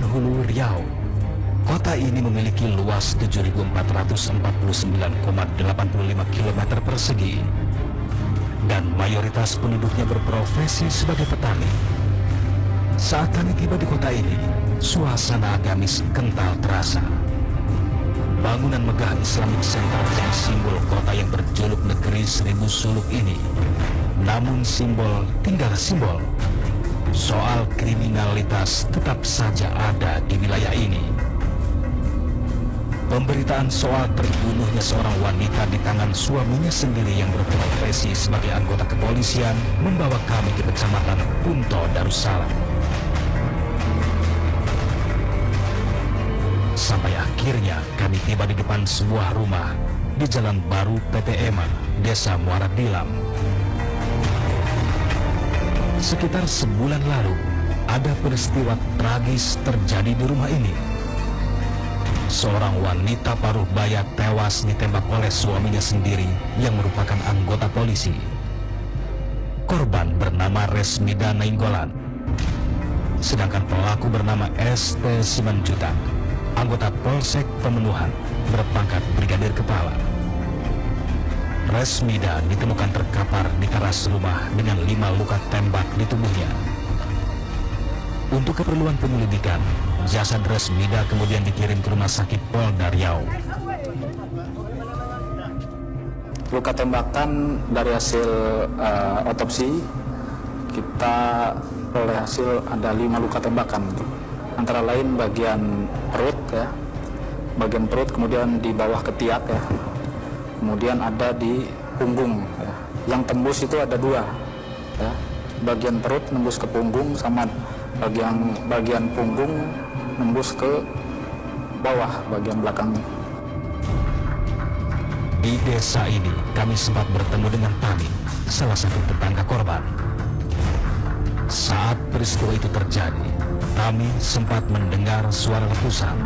Hulu, Riau. Kota ini memiliki luas 7.449,85 km persegi dan mayoritas penduduknya berprofesi sebagai petani. Saat kami tiba di kota ini, suasana agamis kental terasa. Bangunan megah Islamic Center menjadi simbol kota yang berjuluk negeri seribu suluk ini. Namun simbol tinggal simbol. Soal kriminalitas tetap saja ada di wilayah ini. Pemberitaan soal terbunuhnya seorang wanita di tangan suaminya sendiri yang berprofesi sebagai anggota kepolisian membawa kami ke Kecamatan Punto Darussalam. Sampai akhirnya kami tiba di depan sebuah rumah di Jalan Baru PT EMA, Desa Muara Dilam. Sekitar sebulan lalu, ada peristiwa tragis terjadi di rumah ini. Seorang wanita paruh baya tewas ditembak oleh suaminya sendiri yang merupakan anggota polisi. Korban bernama Resmida Nainggolan, sedangkan pelaku bernama ST Simanjuntak, anggota Polsek Pemenuhan, berpangkat Brigadir Kepala. Resmida ditemukan terkapar di teras rumah dengan 5 luka tembak di tubuhnya. Untuk keperluan penyelidikan, jasad Resmida kemudian dikirim ke Rumah Sakit Polda Riau. Luka tembakan dari hasil otopsi, kita oleh hasil ada 5 luka tembakan. Antara lain bagian perut ya, bagian perut, kemudian di bawah ketiak ya, kemudian ada di punggung ya. Yang tembus itu ada 2 ya, bagian perut nembus ke punggung sama bagian punggung nembus ke bawah bagian belakangnya. Di desa ini kami sempat bertemu dengan Tami, salah satu tetangga korban. Saat peristiwa itu terjadi, Tami sempat mendengar suara letusan.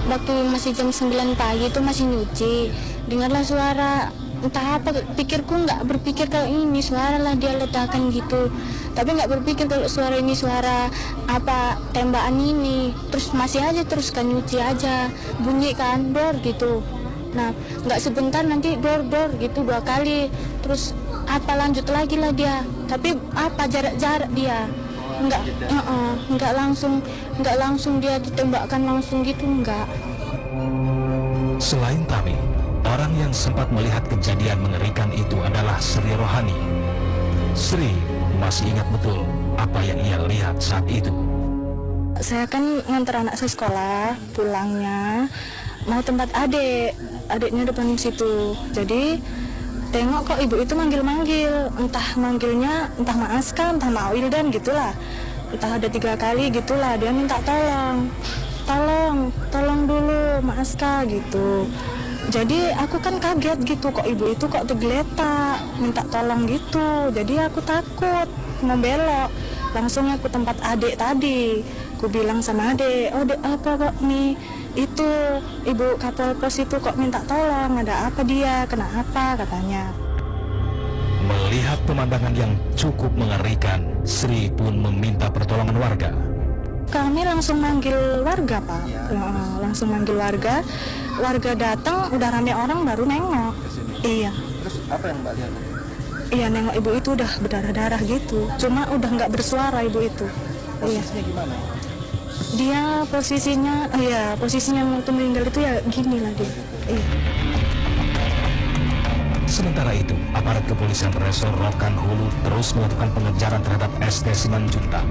Waktu masih jam 9 pagi itu masih nyuci, dengarlah suara, entah apa, pikirku nggak berpikir kalau ini suara lah dia ledakan gitu. Tapi nggak berpikir kalau suara ini suara apa tembakan ini. Terus masih aja terus kan nyuci aja, bunyi kan dor gitu. Nah nggak sebentar nanti dor gitu 2 kali. Terus apa lanjut lagi lah dia. Tapi apa jarak dia nggak langsung dia ditembakkan langsung gitu enggak. Selain Tami, orang yang sempat melihat kejadian mengerikan itu adalah Sri Rohani. Sri masih ingat betul apa yang ia lihat saat itu. Saya kan ngantar anak saya sekolah, pulangnya mau tempat adiknya depan situ. Jadi tengok kok ibu itu manggil-manggil, entah manggilnya entah Mak Aska, entah Mak Wildan gitulah. Entah ada 3 kali gitulah, dia minta tolong dulu Mak Aska gitu. Jadi aku kan kaget gitu, kok ibu itu kok tergeletak minta tolong gitu. Jadi aku takut mau belok, langsung aku tempat adik tadi. Aku bilang sama adik, oh dek apa kok nih, itu ibu Kapol Pos itu kok minta tolong, ada apa dia, kenapa katanya. Melihat pemandangan yang cukup mengerikan, Sri pun meminta pertolongan warga. Kami langsung manggil warga Pak, langsung manggil warga. Warga datang, udah rame orang baru nengok. Iya. Terus apa yang Mbak lihat? Iya, nengok ibu itu udah berdarah-darah gitu. Cuma udah nggak bersuara ibu itu. Posisinya gimana? Dia posisinya waktu meninggal itu ya gini lah dia. Iya. Sementara itu, aparat kepolisian Resor Rokan Hulu terus melakukan pengejaran terhadap ST Simanjuntak.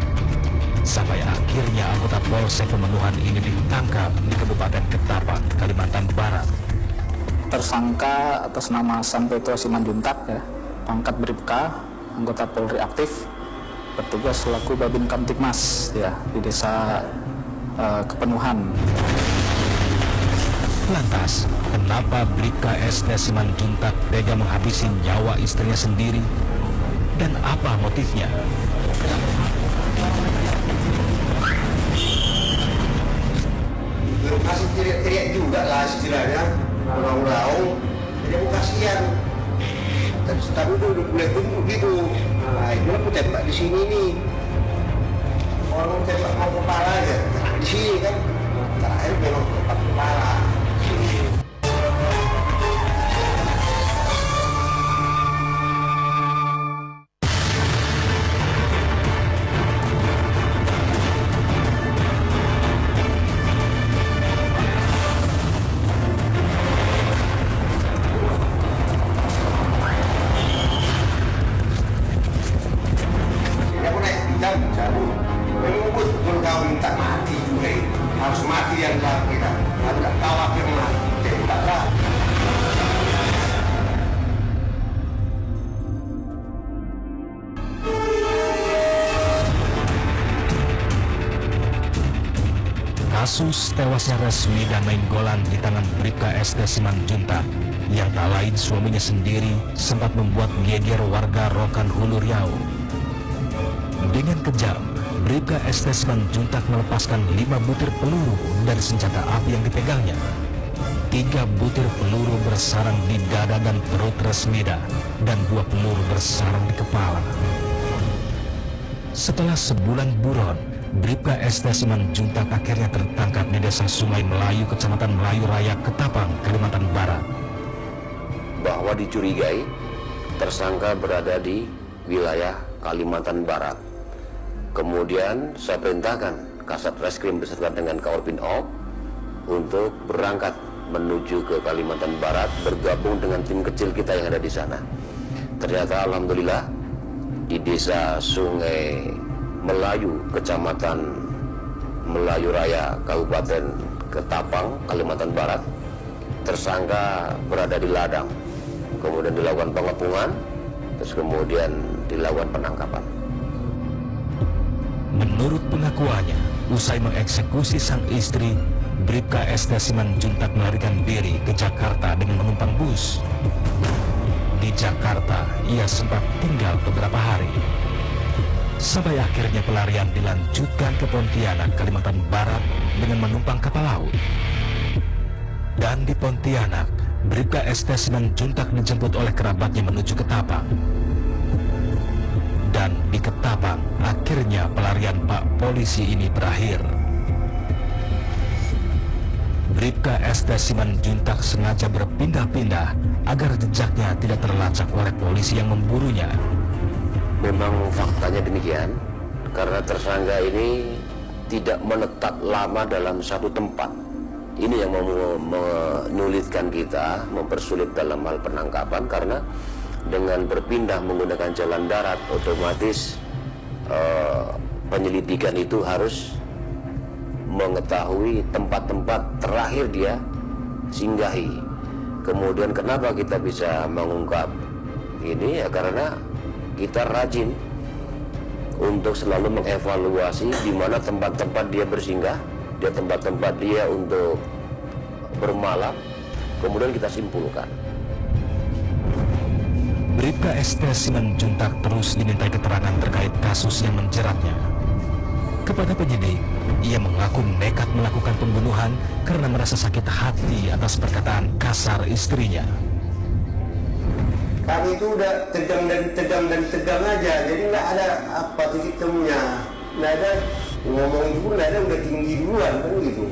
Sampai akhirnya anggota Polsek Pemenuhan ini ditangkap di Kabupaten Ketapang, Kalimantan Barat. Tersangka atas nama Sampeto Simanjuntak ya, pangkat Bribka, anggota Polri aktif, bertugas selaku Babin Kamtibmas ya di desa Kepenuhan. Lantas, kenapa Bribka ST Simanjuntak tega menghabisi nyawa istrinya sendiri? Dan apa motifnya? Masih teriak-teriak juga lah istilahnya, ulang-ulang, jadi aku kasihan. Tapi udah mulai tumbuh gitu. Nah itu aku tembak di sini nih. orang tembak mau kepala aja, di sini kan terakhir memang tempat kepala. Harus mati yang kita, tidak tahu apa yang mati, tembaklah. Kasus tewasnya Resmi dan Nainggolan di tangan Bribka ST Simanjuntak yang tak lain suaminya sendiri sempat membuat geger warga Rokan Hulu Riau. Dengan kejam, Bribka ST Simanjuntak melepaskan 5 butir peluru dari senjata api yang dipegangnya. 3 butir peluru bersarang di dada dan perut Resmida dan 2 peluru bersarang di kepala. Setelah sebulan buron, Bribka ST Simanjuntak akhirnya tertangkap di desa Sungai Melayu, Kecamatan Melayu Raya, Ketapang, Kalimantan Barat. Bahwa dicurigai tersangka berada di wilayah Kalimantan Barat. Kemudian saya perintahkan Kasat Reskrim beserta dengan Kaorpinop untuk berangkat menuju ke Kalimantan Barat, bergabung dengan tim kecil kita yang ada di sana. Ternyata alhamdulillah di desa Sungai Melayu, Kecamatan Melayu Raya, Kabupaten Ketapang, Kalimantan Barat, tersangka berada di ladang. Kemudian dilakukan pengepungan, terus kemudian dilakukan penangkapan. Menurut pengakuannya, usai mengeksekusi sang istri, Bribka ST Simanjuntak melarikan diri ke Jakarta dengan menumpang bus. Di Jakarta, ia sempat tinggal beberapa hari. Sampai akhirnya pelarian dilanjutkan ke Pontianak, Kalimantan Barat dengan menumpang kapal laut. Dan di Pontianak, Bribka ST Simanjuntak dijemput oleh kerabatnya menuju Ketapang. Dan di Ketapang, akhirnya pelarian Pak Polisi ini berakhir. Bribka ST Simanjuntak sengaja berpindah-pindah agar jejaknya tidak terlacak oleh polisi yang memburunya. Memang faktanya demikian, karena tersangka ini tidak menetap lama dalam satu tempat. Ini yang menyulitkan kita, mempersulit dalam hal penangkapan, karena dengan berpindah menggunakan jalan darat, otomatis penyelidikan itu harus mengetahui tempat-tempat terakhir dia singgahi. Kemudian kenapa kita bisa mengungkap ini? Ya karena kita rajin untuk selalu mengevaluasi di mana tempat-tempat dia bersinggah, dia tempat-tempat dia untuk bermalam, kemudian kita simpulkan. Bribka ST Simanjuntak terus dimintai keterangan terkait kasus yang menjeratnya. Kepada penyidik, ia mengaku nekat melakukan pembunuhan karena merasa sakit hati atas perkataan kasar istrinya. Kami itu udah tegang aja, jadi nggak ada apa titik temunya, nggak ada ngomong itu pun nggak ada, udah tinggi duluan kan gitu.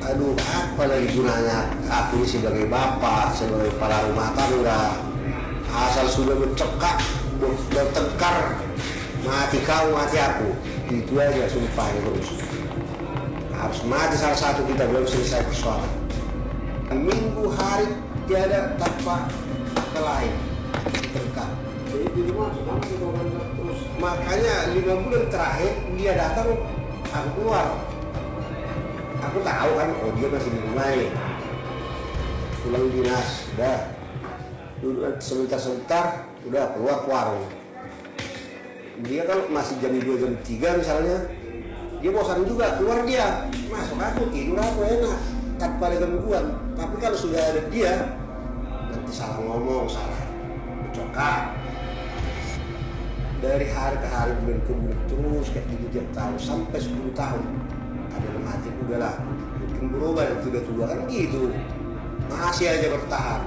Aduh, apa lagi gunanya aku sebagai bapak, sebagai kepala rumah tangga, asal sudah bercekak, bertengkar, mati kau, mati aku, itu aja sumpah terus. Harus mati salah satu kita, belum selesai persoalan. Minggu hari tiada tanpa lain terdekat. Jadi di rumah terus. Makanya 5 bulan terakhir dia datang, aku keluar. Aku tahu kan, oh dia masih di rumah ini. Pulang dinas, udah. Duduk sebentar, udah keluar ke warung. Dia kalau masih jam 2, jam 3 misalnya, dia bosan juga, keluar dia. Masuk aku, tidur aku enak, tanpa ada gangguan. Tapi kalau sudah ada dia, nanti salah ngomong, salah bercokak. Dari hari ke hari, bulan ke bulan, terus kayak gitu tiap tahun, sampai 10 tahun. Ada dalam hati udah lah, mungkin berubah dan sudah tua kan gitu. Masih aja bertahan.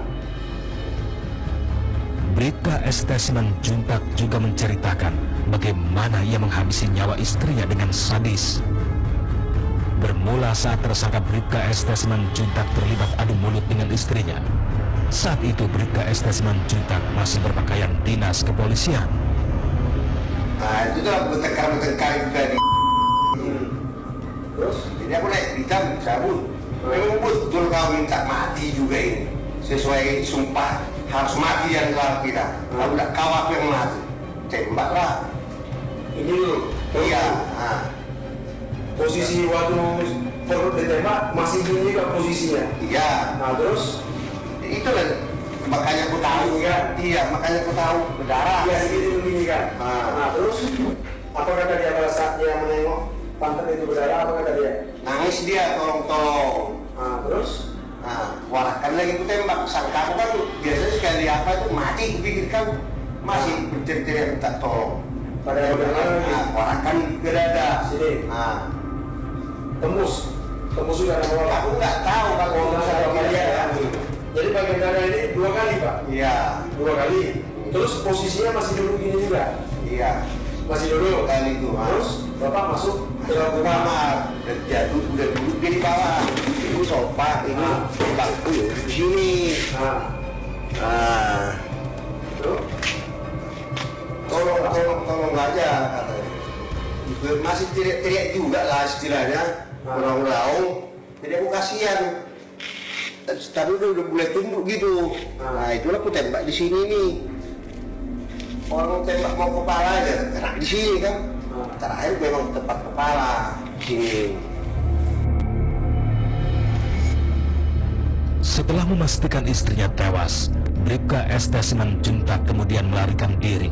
Bribka ST Simanjuntak juga menceritakan bagaimana ia menghabisi nyawa istrinya dengan sadis. Bermula saat tersangka Bribka ST Simanjuntak terlibat adu mulut dengan istrinya. Saat itu Bribka ST Simanjuntak masih berpakaian dinas kepolisian. Nah itu tuh bertengkar juga di terus jadi aku naik hitam cabut. Memang betul kau minta mati juga ini sesuai sumpah harus mati yang gelar kita. Kalau tidak kau aku yang mati tembaklah. Ini dulu. Iya. Posisi waktu perlu ditembak masih gini kan posisinya. Iya. Nah terus itu kan makanya aku tahu ya. Iya makanya aku tahu berdarah. ya segitu begini kan. Nah terus apa kata dia pada saat dia menengok pantat itu berdarah, apa kata dia? Nangis dia tolong. Nah terus Warahkan lagi ku tembak. Sangka aku kan biasanya sekali apa itu mati kupikirkan masih berteriak minta tolong. pada Warahkan ke dada. sini. Tembus sudah ada bola. Aku nggak tahu kalau Tembus ada bola ya. Jadi bagian dada ini 2 kali pak. Iya. 2 kali. Terus posisinya masih duduk gini juga. Iya. Masih duduk. Kali itu. Terus bapak masuk ke dalam rumah. Kamar jatuh udah duduk di bawah. Itu sofa ini bangku ya di sini. Terus Tolong aja katanya. Masih teriak juga lah istilahnya. Orang-orang. Jadi aku kasihan. Tapi udah mulai tumbuh gitu. Nah itulah aku tembak di sini nih. Orang tembak mau kepala aja, kena di sini kan. Terakhir memang tepat kepala di sini. Setelah memastikan istrinya tewas, Bribka ST Simanjuntak kemudian melarikan diri.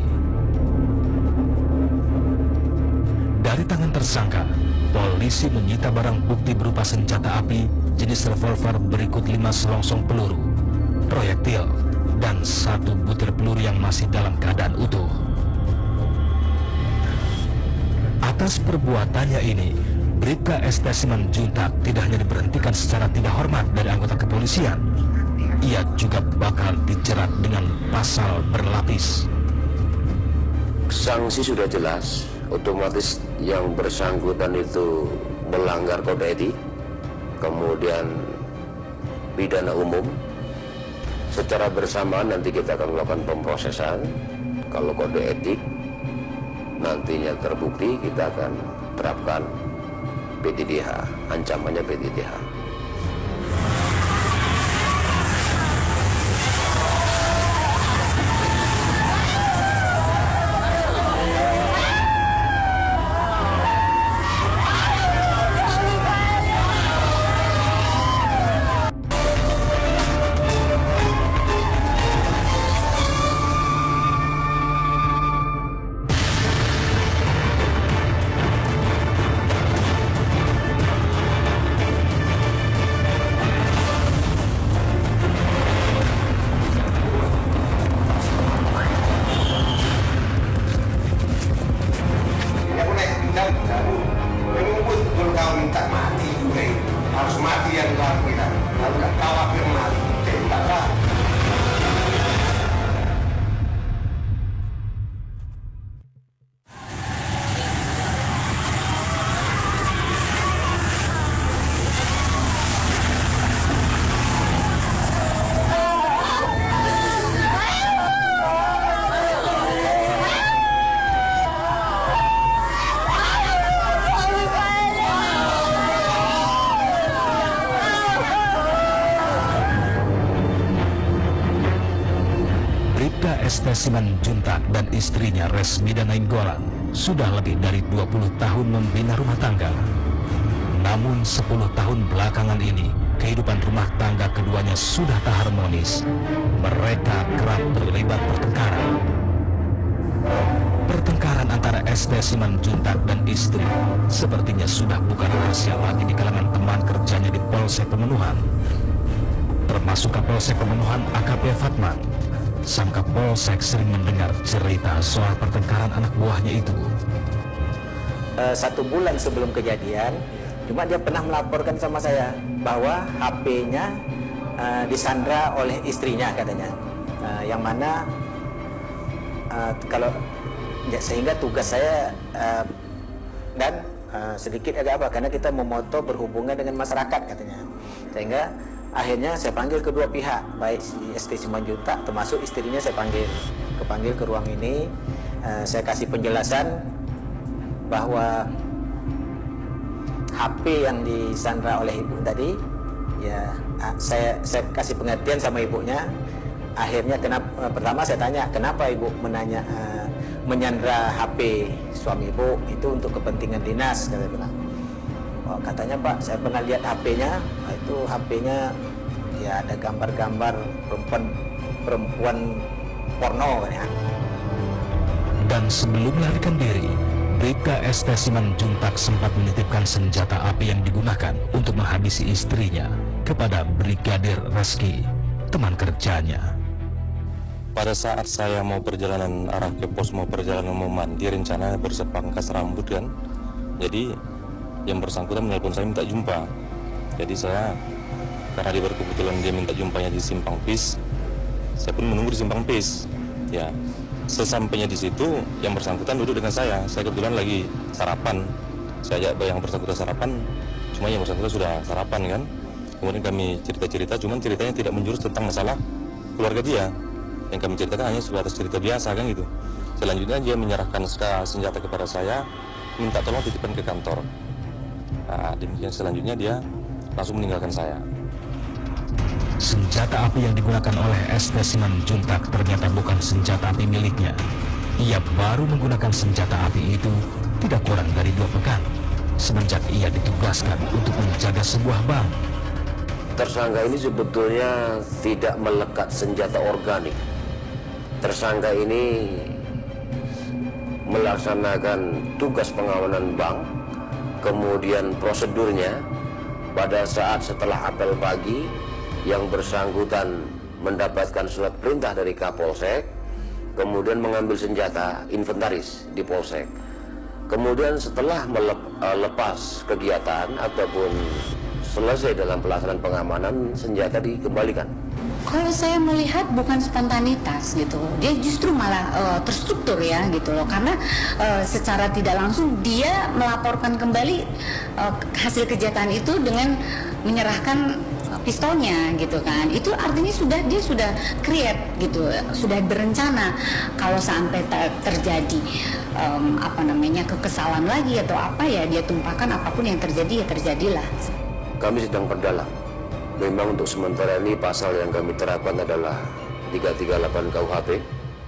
Dari tangan tersangka, polisi menyita barang bukti berupa senjata api jenis revolver berikut 5 selongsong peluru, proyektil, dan 1 butir peluru yang masih dalam keadaan utuh. Atas perbuatannya ini, Bribka ST Simanjuntak tidak hanya diberhentikan secara tidak hormat dari anggota kepolisian, ia juga bakal dijerat dengan pasal berlapis. Sanksi sudah jelas, otomatis yang bersangkutan itu melanggar kode etik, kemudian pidana umum. Secara bersamaan nanti kita akan melakukan pemprosesan. Kalau kode etik nantinya terbukti, kita akan terapkan PTDH, ancamannya PTDH. ST Simanjuntak dan istrinya Resmida Nainggolan sudah lebih dari 20 tahun membina rumah tangga. Namun 10 tahun belakangan ini, kehidupan rumah tangga keduanya sudah tak harmonis. Mereka kerap terlibat pertengkaran. Pertengkaran antara ST Simanjuntak dan istri sepertinya sudah bukan rahasia lagi di kalangan teman kerjanya di Polsek Pemenuhan, termasuk Kapolsek Pemenuhan AKP Fatman. Sang Kapolsek sering mendengar cerita soal pertengkaran anak buahnya itu. 1 bulan sebelum kejadian, cuma dia pernah melaporkan sama saya bahwa HP-nya disandra oleh istrinya katanya, yang mana sehingga tugas saya dan sedikit agak apa, karena kita memoto berhubungan dengan masyarakat katanya, sehingga akhirnya saya panggil kedua pihak, baik si ST Simanjuntak termasuk istrinya saya kepanggil ke ruang ini. Saya kasih penjelasan bahwa HP yang disandra oleh ibu tadi, ya saya kasih pengertian sama ibunya. Akhirnya pertama saya tanya kenapa ibu menyandra HP suami ibu, itu untuk kepentingan dinas, saya bilang. Oh, katanya Pak, saya pernah lihat HP-nya, itu HP-nya ya ada gambar-gambar perempuan porno ya. Dan sebelum melarikan diri, Bribka ST Simanjuntak sempat menitipkan senjata api yang digunakan untuk menghabisi istrinya kepada Brigadir Reski, teman kerjanya. Pada saat saya mau perjalanan arah ke pos, mau perjalanan mau mandi, rencana bersepangkas rambut kan. Jadi yang bersangkutan menelpon saya minta jumpa. Jadi saya, karena dia berkebetulan dia minta jumpanya di Simpang Pis, saya pun menunggu di Simpang Pis. Ya, sesampainya di situ yang bersangkutan duduk dengan saya. Saya kebetulan lagi sarapan. Saya ajak yang bersangkutan sarapan, cuma yang bersangkutan sudah sarapan kan. Kemudian kami cerita-cerita, cuman ceritanya tidak menjurus tentang masalah keluarga dia. Yang kami ceritakan hanya sebatas cerita biasa kan gitu. Selanjutnya dia menyerahkan senjata kepada saya, minta tolong titipkan ke kantor. Nah, demikian selanjutnya dia langsung meninggalkan saya. Senjata api yang digunakan oleh ST Simanjuntak ternyata bukan senjata api miliknya. Ia baru menggunakan senjata api itu tidak kurang dari 2 pekan semenjak ia ditugaskan untuk menjaga sebuah bank. Tersangka ini sebetulnya tidak melekat senjata organik. Tersangka ini melaksanakan tugas pengamanan bank, kemudian prosedurnya pada saat setelah apel pagi yang bersangkutan mendapatkan surat perintah dari Kapolsek, kemudian mengambil senjata inventaris di Polsek. Kemudian setelah melepas kegiatan ataupun selesai dalam pelaksanaan pengamanan, senjata dikembalikan. Kalau saya melihat bukan spontanitas gitu, dia justru malah terstruktur ya gitu loh, karena secara tidak langsung dia melaporkan kembali hasil kejahatan itu dengan menyerahkan pistolnya gitu kan. Itu artinya dia sudah create gitu, sudah berencana kalau sampai terjadi kekesalan lagi atau apa ya dia tumpahkan, apapun yang terjadi ya terjadilah. Kami sedang perdalam. Memang untuk sementara ini pasal yang kami terapkan adalah 338 KUHP,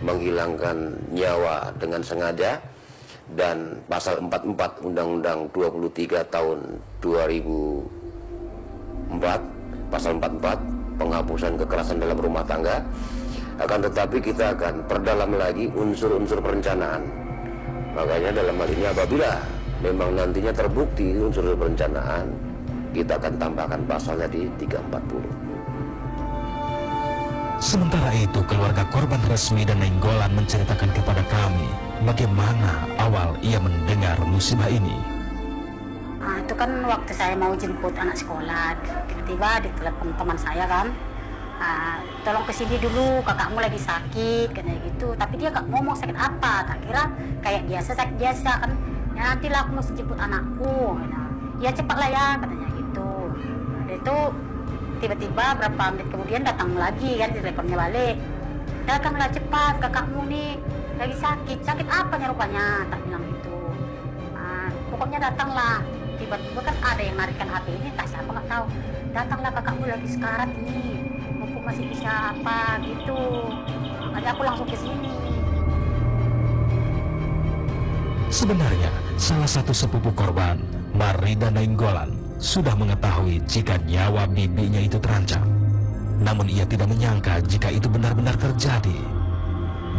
menghilangkan nyawa dengan sengaja, dan pasal 44 Undang-Undang 23 tahun 2004, pasal 44 penghapusan kekerasan dalam rumah tangga. Akan tetapi kita akan perdalam lagi unsur-unsur perencanaan. Makanya dalam hal ini apabila memang nantinya terbukti unsur perencanaan, kita akan tambahkan pasalnya di 340. Sementara itu, keluarga korban Resmi dan Nainggolan menceritakan kepada kami bagaimana awal ia mendengar musibah ini. Itu kan waktu saya mau jemput anak sekolah, tiba-tiba ditelepon teman saya kan, tolong kesini dulu, kakakmu lagi sakit, katanya gitu. Tapi dia gak ngomong sakit apa, tak kira kayak biasa, sakit biasa kan. Ya nantilah aku mesti jemput anakku, ya cepatlah ya, katanya gitu. Itu tiba-tiba berapa menit kemudian datang lagi kan, teleponnya balik, datanglah cepat, kakakmu nih lagi sakit apanya rupanya, tak bilang gitu. Pokoknya datanglah. Tiba-tiba kan ada yang narikkan HP ini, tak siapa nggak tahu. Datanglah kakakmu lagi sekarat ini, mumpung masih bisa apa gitu. Makanya aku langsung ke sini. Sebenarnya salah satu sepupu korban, Marida Nainggolan, sudah mengetahui jika nyawa bibinya itu terancam. Namun ia tidak menyangka jika itu benar-benar terjadi.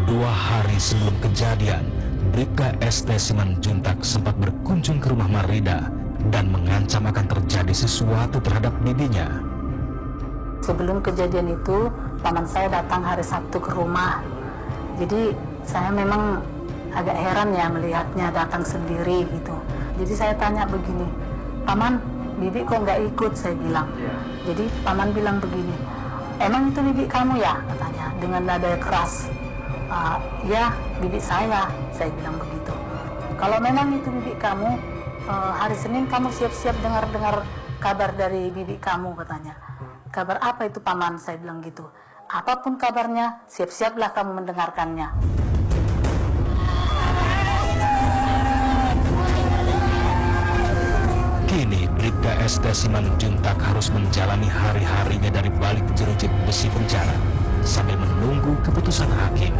2 hari sebelum kejadian, Bribka ST Simanjuntak sempat berkunjung ke rumah Marida dan mengancam akan terjadi sesuatu terhadap bibinya. Sebelum kejadian itu, paman saya datang hari Sabtu ke rumah. Jadi saya memang agak heran ya melihatnya datang sendiri gitu. Jadi saya tanya begini, paman, bibi kok nggak ikut? Saya bilang. Jadi paman bilang begini, emang itu bibi kamu ya? Katanya dengan nada keras. Ya bibi saya bilang begitu. Kalau memang itu bibi kamu, hari Senin kamu siap-siap dengar kabar dari bibi kamu, katanya. Kabar apa itu paman? Saya bilang gitu. Apapun kabarnya, siap-siaplah kamu mendengarkannya. Kini Bribda ST Simanjuntak harus menjalani hari-harinya dari balik jeruji besi penjara sambil menunggu keputusan hakim.